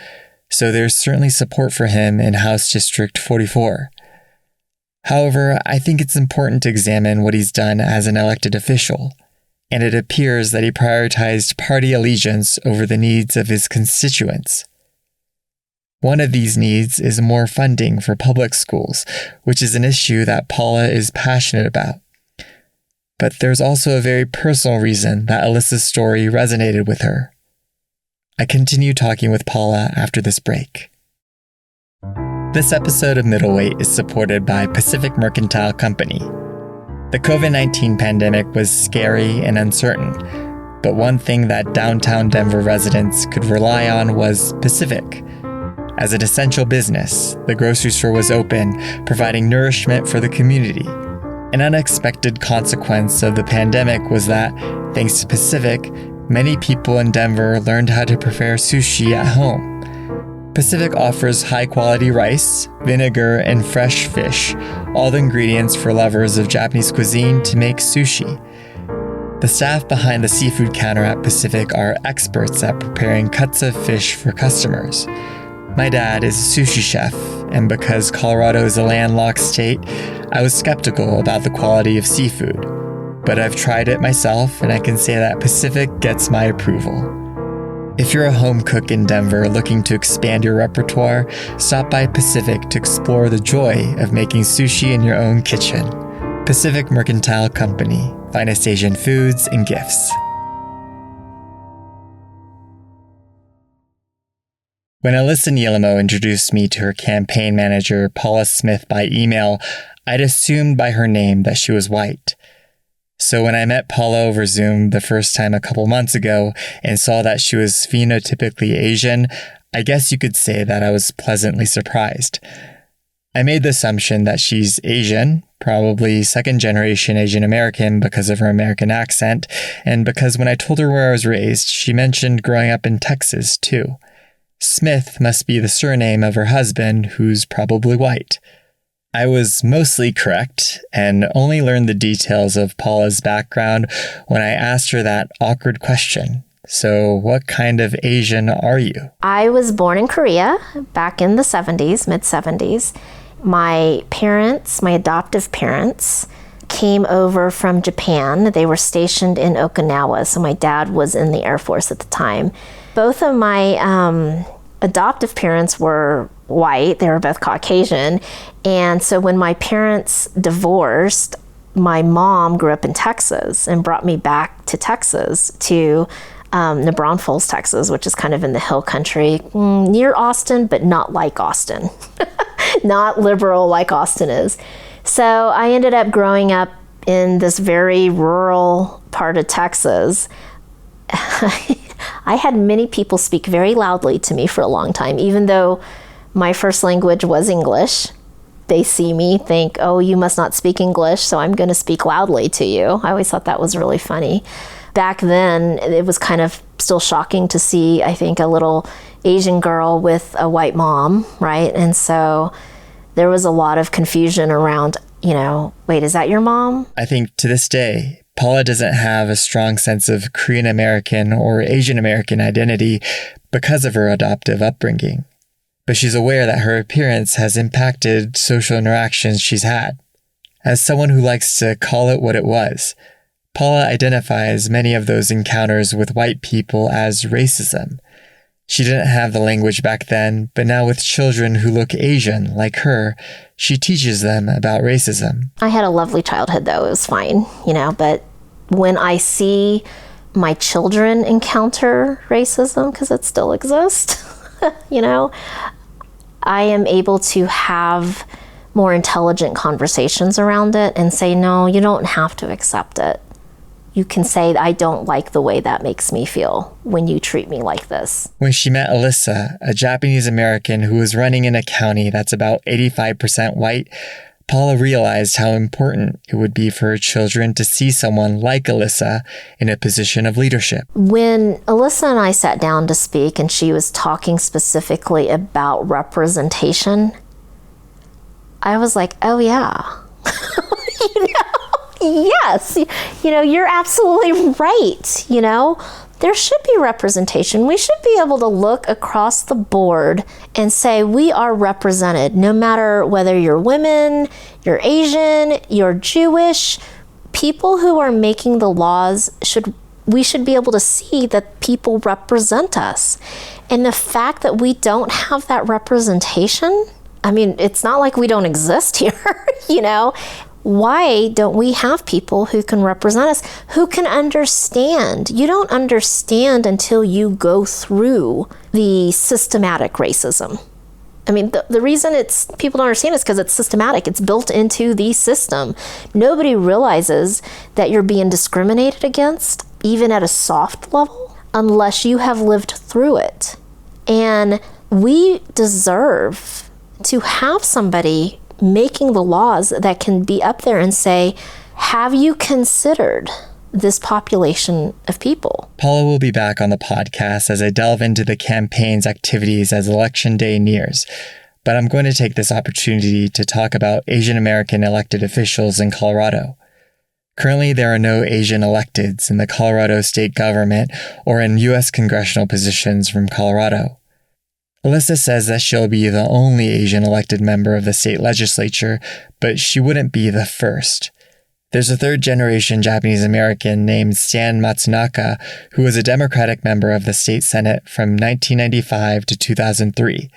So there's certainly support for him in House District 44. However, I think it's important to examine what he's done as an elected official. and it appears that he prioritized party allegiance over the needs of his constituents. One of these needs is more funding for public schools, which is an issue that Paula is passionate about. But there's also a very personal reason that Alyssa's story resonated with her. I continue talking with Paula after this break. This episode of Middleweight is supported by Pacific Mercantile Company. The COVID-19 pandemic was scary and uncertain, but one thing that downtown Denver residents could rely on was Pacific. As an essential business, the grocery store was open, providing nourishment for the community. An unexpected consequence of the pandemic was that, thanks to Pacific, many people in Denver learned how to prepare sushi at home. Pacific offers high-quality rice, vinegar, and fresh fish, all the ingredients for lovers of Japanese cuisine to make sushi. The staff behind the seafood counter at Pacific are experts at preparing cuts of fish for customers. My dad is a sushi chef, and because Colorado is a landlocked state, I was skeptical about the quality of seafood. But I've tried it myself, and I can say that Pacific gets my approval. If you're a home cook in Denver looking to expand your repertoire, stop by Pacific to explore the joy of making sushi in your own kitchen. Pacific Mercantile Company, finest Asian foods and gifts. When Alyssa Nilemo introduced me to her campaign manager, Paula Smith, by email, I'd assumed by her name that she was white. So when I met Paula over Zoom the first time a couple months ago and saw that she was phenotypically Asian, I guess you could say that I was pleasantly surprised. I made the assumption that she's Asian, probably second-generation Asian American because of her American accent, and because when I told her where I was raised, she mentioned growing up in Texas, too. Smith must be the surname of her husband, who's probably white. I was mostly correct, and only learned the details of Paula's background when I asked her that awkward question. So, what kind of Asian are you? I was born in Korea back in the 70s, mid-70s. My parents, my adoptive parents, came over from Japan. They were stationed in Okinawa, so my dad was in the Air Force at the time. Both of my adoptive parents were white. They were both Caucasian. And so when my parents divorced, my mom grew up in Texas and brought me back to Texas, to New Braunfels, Texas, which is kind of in the hill country, near Austin, but not like Austin. Not liberal like Austin is. So I ended up growing up in this very rural part of Texas. I had many people speak very loudly to me for a long time, even though my first language was English. They see me, think, oh, you must not speak English, so I'm going to speak loudly to you. I always thought that was really funny. Back then, it was kind of still shocking to see, I think, a little Asian girl with a white mom, right? And so there was a lot of confusion around, wait, is that your mom? I think to this day, Paula doesn't have a strong sense of Korean American or Asian American identity because of her adoptive upbringing. But she's aware that her appearance has impacted social interactions she's had. As someone who likes to call it what it was, Paula identifies many of those encounters with white people as racism. She didn't have the language back then, but now with children who look Asian like her, she teaches them about racism. I had a lovely childhood, though. It was fine, but when I see my children encounter racism, because it still exists, I am able to have more intelligent conversations around it and say, no, you don't have to accept it. You can say, I don't like the way that makes me feel when you treat me like this. When she met Alyssa, a Japanese American who was running in a county that's about 85% white, Paula realized how important it would be for her children to see someone like Alyssa in a position of leadership. When Alyssa and I sat down to speak and she was talking specifically about representation, I was like, oh yeah. Yes, you're absolutely right. There should be representation. We should be able to look across the board and say we are represented, no matter whether you're women, you're Asian, you're Jewish, people who are making the laws we should be able to see that people represent us. And the fact that we don't have that representation, I mean, it's not like we don't exist here, you know? Why don't we have people who can represent us, who can understand? You don't understand until you go through the systematic racism. I mean, the reason people don't understand is because it's systematic. It's built into the system. Nobody realizes that you're being discriminated against, even at a soft level, unless you have lived through it. And we deserve to have somebody making the laws that can be up there and say, have you considered this population of people? Paula will be back on the podcast as I delve into the campaign's activities as Election Day nears. But I'm going to take this opportunity to talk about Asian American elected officials in Colorado. Currently, there are no Asian electeds in the Colorado state government or in U.S. congressional positions from Colorado. Alyssa says that she'll be the only Asian elected member of the state legislature, but she wouldn't be the first. There's a third-generation Japanese American named Stan Matsunaka who was a Democratic member of the state Senate from 1995 to 2003.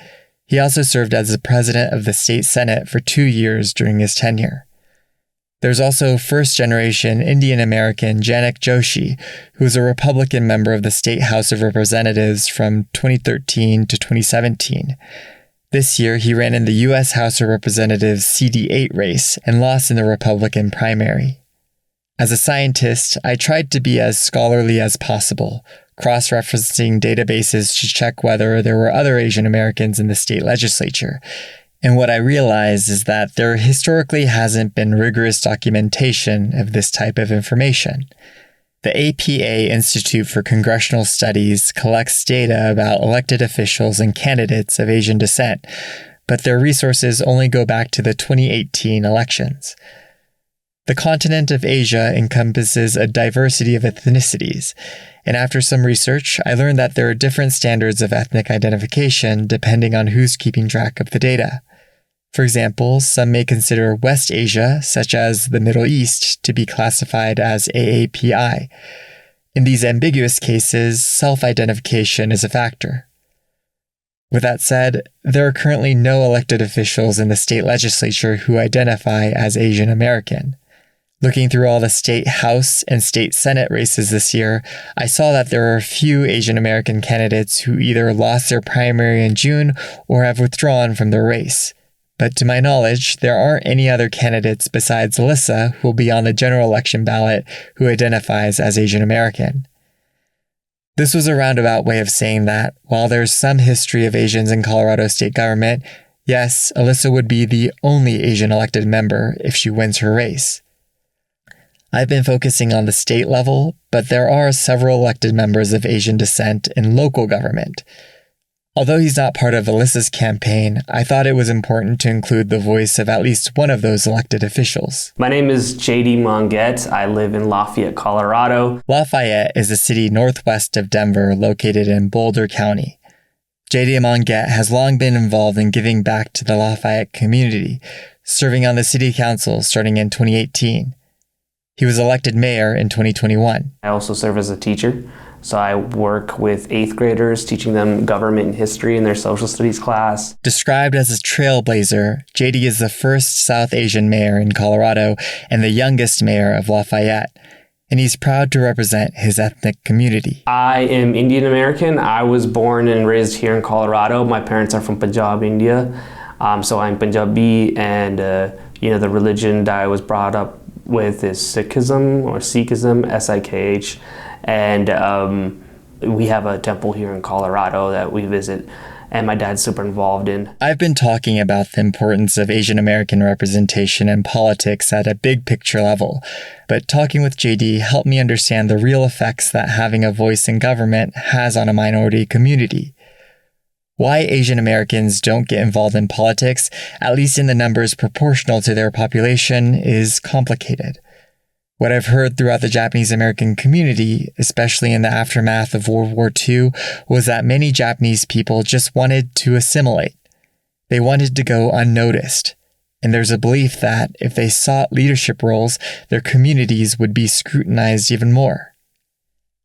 He also served as the president of the state Senate for 2 years during his tenure. There's also first-generation Indian American Janak Joshi, who was a Republican member of the State House of Representatives from 2013 to 2017. This year, he ran in the U.S. House of Representatives CD8 race and lost in the Republican primary. As a scientist, I tried to be as scholarly as possible, cross-referencing databases to check whether there were other Asian Americans in the state legislature. And what I realized is that there historically hasn't been rigorous documentation of this type of information. The APA Institute for Congressional Studies collects data about elected officials and candidates of Asian descent, but their resources only go back to the 2018 elections. The continent of Asia encompasses a diversity of ethnicities, and after some research, I learned that there are different standards of ethnic identification depending on who's keeping track of the data. For example, some may consider West Asia, such as the Middle East, to be classified as AAPI. In these ambiguous cases, self-identification is a factor. With that said, there are currently no elected officials in the state legislature who identify as Asian American. Looking through all the state House and state Senate races this year, I saw that there are a few Asian American candidates who either lost their primary in June or have withdrawn from their race. But to my knowledge, there aren't any other candidates besides Alyssa who will be on the general election ballot who identifies as Asian American. This was a roundabout way of saying that, while there's some history of Asians in Colorado state government, yes, Alyssa would be the only Asian elected member if she wins her race. I've been focusing on the state level, but there are several elected members of Asian descent in local government. Although he's not part of Alyssa's campaign, I thought it was important to include the voice of at least one of those elected officials. My name is JD Monguette. I live in Lafayette, Colorado. Lafayette is a city northwest of Denver located in Boulder County. JD Monguette has long been involved in giving back to the Lafayette community, serving on the city council starting in 2018. He was elected mayor in 2021. I also serve as a teacher. So I work with 8th graders, teaching them government and history in their social studies class. Described as a trailblazer, JD is the first South Asian mayor in Colorado and the youngest mayor of Lafayette, and he's proud to represent his ethnic community. I am Indian American. I was born and raised here in Colorado. My parents are from Punjab, India. So I'm Punjabi, and the religion that I was brought up with is Sikhism, S-I-K-H. And we have a temple here in Colorado that we visit, and my dad's super involved in. I've been talking about the importance of Asian American representation in politics at a big picture level, but talking with JD helped me understand the real effects that having a voice in government has on a minority community. Why Asian Americans don't get involved in politics, at least in the numbers proportional to their population, is complicated. What I've heard throughout the Japanese American community, especially in the aftermath of World War II, was that many Japanese people just wanted to assimilate. They wanted to go unnoticed. and there's a belief that if they sought leadership roles, their communities would be scrutinized even more.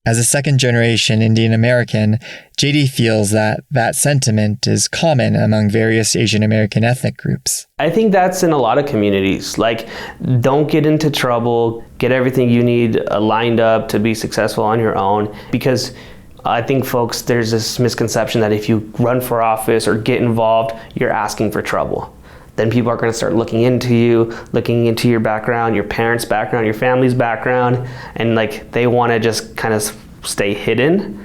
As a second-generation Indian American, JD feels that that sentiment is common among various Asian American ethnic groups. I think that's in a lot of communities. Like, don't get into trouble, get everything you need lined up to be successful on your own. Because I think, folks, there's this misconception that if you run for office or get involved, you're asking for trouble. Then people are going to start looking into you, looking into your background, your parents' background, your family's background, and like they want to just kind of stay hidden.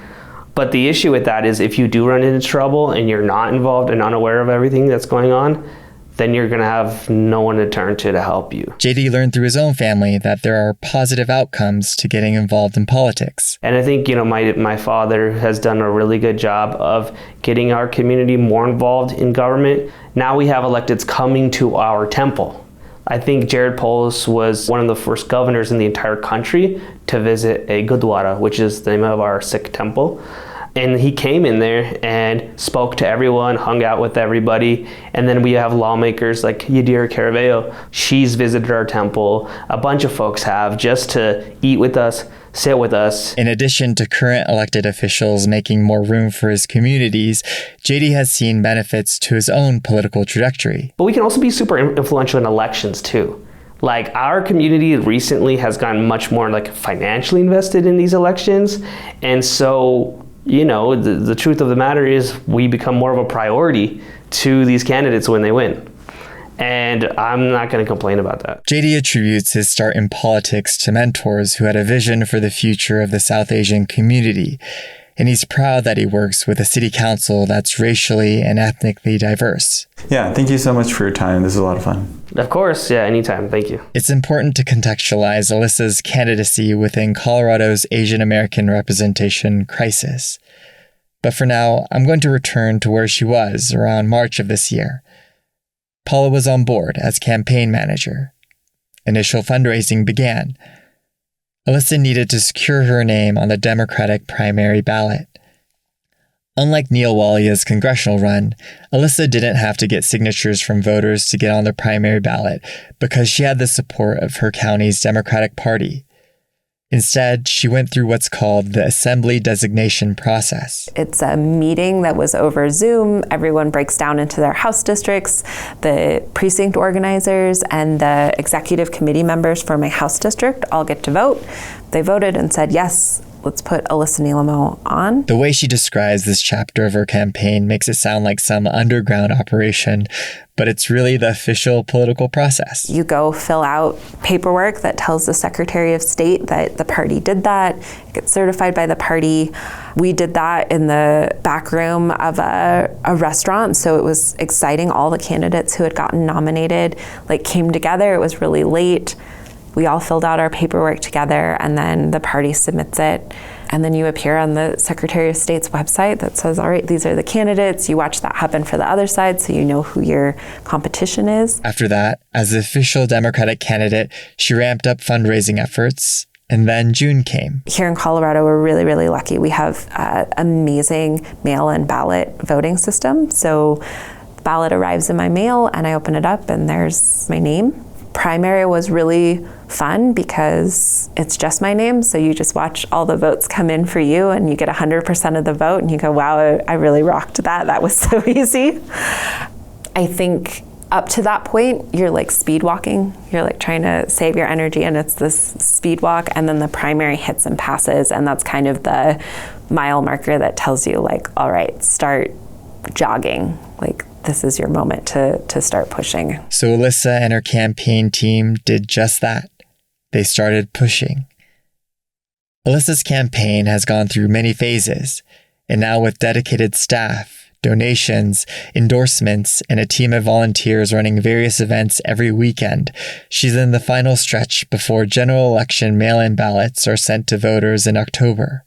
But the issue with that is if you do run into trouble and you're not involved and unaware of everything that's going on, then you're going to have no one to turn to help you. JD learned through his own family that there are positive outcomes to getting involved in politics. And I think, my father has done a really good job of getting our community more involved in government. Now we have electeds coming to our temple. I think Jared Polis was one of the first governors in the entire country to visit a Gurdwara, which is the name of our Sikh temple. And he came in there and spoke to everyone, hung out with everybody. And then we have lawmakers like Yadira Caraveo. She's visited our temple. A bunch of folks have, just to eat with us, sit with us. In addition to current elected officials making more room for his communities, JD has seen benefits to his own political trajectory. But we can also be super influential in elections too. Like, our community recently has gotten much more like financially invested in these elections. And so, the truth of the matter is we become more of a priority to these candidates when they win. And I'm not going to complain about that. JD attributes his start in politics to mentors who had a vision for the future of the South Asian community. And he's proud that he works with a city council that's racially and ethnically diverse. Yeah, thank you so much for your time. This is a lot of fun. Of course, yeah, anytime. Thank you. It's important to contextualize Alyssa's candidacy within Colorado's Asian American representation crisis. But for now, I'm going to return to where she was around March of this year. Paula was on board as campaign manager. Initial fundraising began. Alyssa needed to secure her name on the Democratic primary ballot. Unlike Neil Walia's congressional run, Alyssa didn't have to get signatures from voters to get on the primary ballot because she had the support of her county's Democratic Party. Instead, she went through what's called the Assembly Designation process. It's a meeting that was over Zoom. Everyone breaks down into their house districts. The precinct organizers and the executive committee members for my house district all get to vote. They voted and said, yes, let's put Alyssa Nilemo on. The way she describes this chapter of her campaign makes it sound like some underground operation, but it's really the official political process. You go fill out paperwork that tells the Secretary of State that the party did that. It gets certified by the party. We did that in the back room of a restaurant, so it was exciting. All the candidates who had gotten nominated came together. It was really late. We all filled out our paperwork together, and then the party submits it. And then you appear on the Secretary of State's website that says, all right, these are the candidates. You watch that happen for the other side so you know who your competition is. After that, as the official Democratic candidate, she ramped up fundraising efforts, and then June came. Here in Colorado, we're really, really lucky. We have an amazing mail-in ballot voting system. So the ballot arrives in my mail, and I open it up, and there's my name. Primary was really fun because it's just my name, so you just watch all the votes come in for you and you get 100% of the vote and you go, wow, I really rocked that. That was so easy. I think up to that point, you're speed walking. You're trying to save your energy, and it's this speed walk, and then the primary hits and passes, and that's kind of the mile marker that tells you all right, start jogging. This is your moment to start pushing. So Alyssa and her campaign team did just that. They started pushing. Alyssa's campaign has gone through many phases, and now with dedicated staff, donations, endorsements, and a team of volunteers running various events every weekend, she's in the final stretch before general election mail-in ballots are sent to voters in October.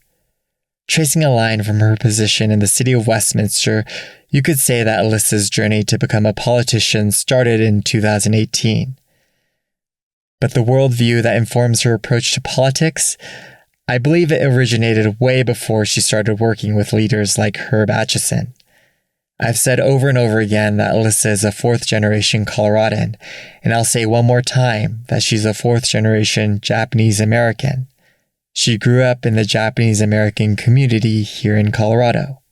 Tracing a line from her position in the city of Westminster, you could say that Alyssa's journey to become a politician started in 2018. But the worldview that informs her approach to politics, I believe it originated way before she started working with leaders like Herb Atchison. I've said over and over again that Alyssa is a fourth-generation Coloradan, and I'll say one more time that she's a fourth-generation Japanese American. She grew up in the Japanese American community here in Colorado.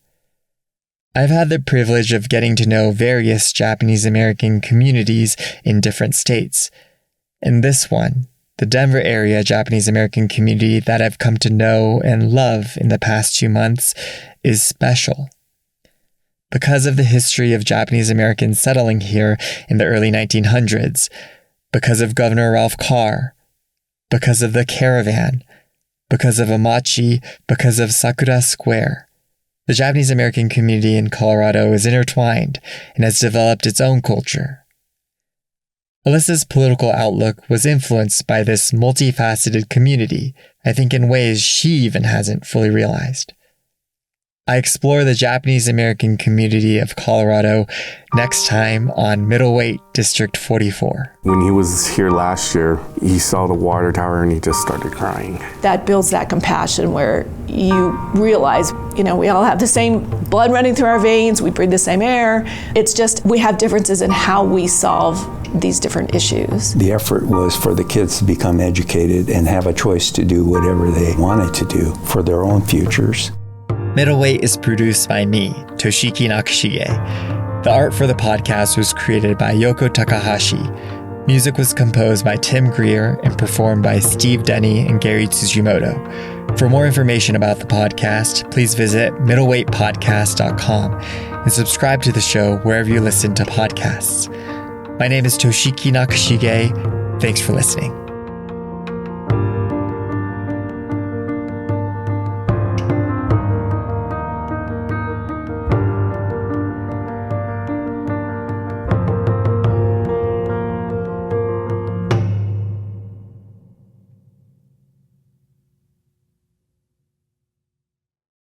I've had the privilege of getting to know various Japanese American communities in different states. And this one, the Denver area Japanese American community that I've come to know and love in the past 2 months, is special. Because of the history of Japanese Americans settling here in the early 1900s, because of Governor Ralph Carr, because of the caravan, because of Amachi, because of Sakura Square. The Japanese American community in Colorado is intertwined and has developed its own culture. Alyssa's political outlook was influenced by this multifaceted community, I think in ways she even hasn't fully realized. I explore the Japanese American community of Colorado next time on Middleweight District 44. When he was here last year, he saw the water tower and he just started crying. That builds that compassion where you realize, we all have the same blood running through our veins, we breathe the same air. It's just we have differences in how we solve these different issues. The effort was for the kids to become educated and have a choice to do whatever they wanted to do for their own futures. Middleweight is produced by me, Toshiki Nakashige. The art for the podcast was created by Yoko Takahashi. Music was composed by Tim Greer and performed by Steve Denny and Gary Tsujimoto. For more information about the podcast, please visit middleweightpodcast.com and subscribe to the show wherever you listen to podcasts. My name is Toshiki Nakashige. Thanks for listening.